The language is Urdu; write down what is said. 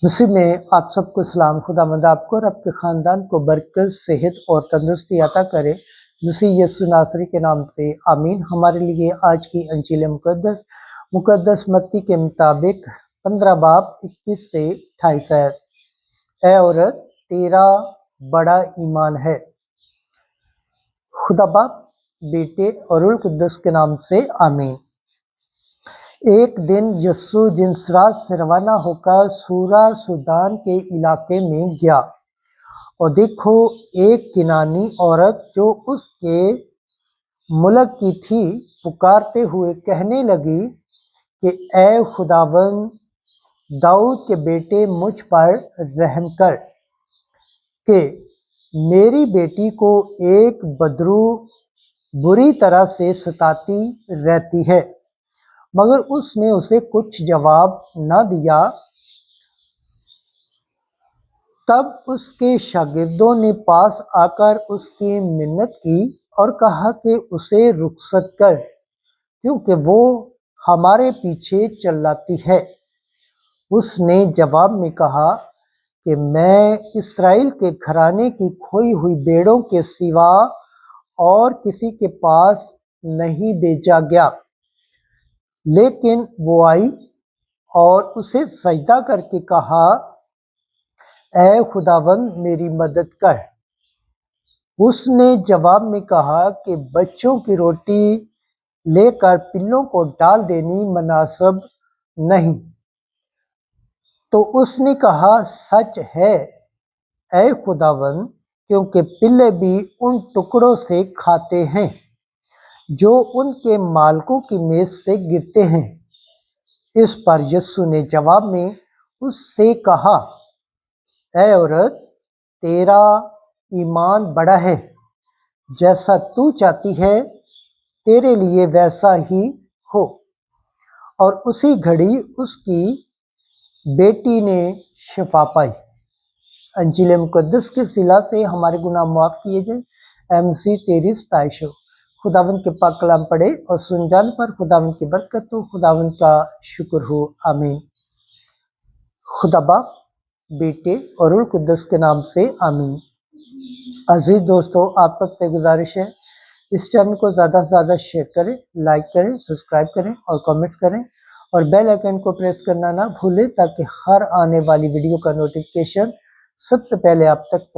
مسیح میں آپ سب کو سلام۔ خداوند آپ کو اور آپ کے خاندان کو برکت، صحت اور تندرستی عطا کرے، مسیح یسوع ناصری کے نام سے آمین۔ ہمارے لیے آج کی انجیل مقدس متی کے مطابق 15 باب 21 سے 28 ہے۔ اے عورت، تیرا بڑا ایمان ہے۔ خدا باپ، بیٹے اور روح القدس کے نام سے آمین۔ ایک دن یسوع جنسرات سے روانہ ہو کر سورا سودان کے علاقے میں گیا، اور دیکھو ایک کنانی عورت جو اس کے ملک کی تھی پکارتے ہوئے کہنے لگی کہ اے خداوند، داؤد کے بیٹے، مجھ پر رحم کر کہ میری بیٹی کو ایک بدرو بری طرح سے ستاتی رہتی ہے۔ مگر اس نے اسے کچھ جواب نہ دیا۔ تب اس کے شاگردوں نے پاس آ کر اس کی منت کی اور کہا کہ اسے رخصت کر، کیونکہ وہ ہمارے پیچھے چلاتی ہے۔ اس نے جواب میں کہا کہ میں اسرائیل کے گھرانے کی کھوئی ہوئی بھیڑوں کے سوا اور کسی کے پاس نہیں بھیجا گیا۔ لیکن وہ آئی اور اسے سجدہ کر کے کہا، اے خداوند، میری مدد کر۔ اس نے جواب میں کہا کہ بچوں کی روٹی لے کر پلوں کو ڈال دینی مناسب نہیں۔ تو اس نے کہا، سچ ہے اے خداوند، کیونکہ پلے بھی ان ٹکڑوں سے کھاتے ہیں جو ان کے مالکوں کی میز سے گرتے ہیں۔ اس پر یسوع نے جواب میں اس سے کہا، اے عورت، تیرا ایمان بڑا ہے، جیسا تو چاہتی ہے تیرے لیے ویسا ہی ہو۔ اور اسی گھڑی اس کی بیٹی نے شفا پائی۔ انجیل مقدس کے ضلع سے ہمارے گناہ معاف کیے جائیں۔ اے مسیح، تیری ستائش ہو۔ خداوند کے پاک کلام پڑھے اور سن جانے پر خداوند کی برکت ہو، خداوند کا شکر ہو، آمین۔ خدا باپ، بیٹے اور روح القدس کے نام سے آمین۔ عزیز دوستو، آپ تک سے گزارش ہے، اس چینل کو زیادہ سے زیادہ شیئر کریں، لائک کریں، سبسکرائب کریں اور کامنٹ کریں، اور بیل آئیکن کو پریس کرنا نہ بھولیں تاکہ ہر آنے والی ویڈیو کا نوٹیفیکیشن سب سے پہلے آپ تک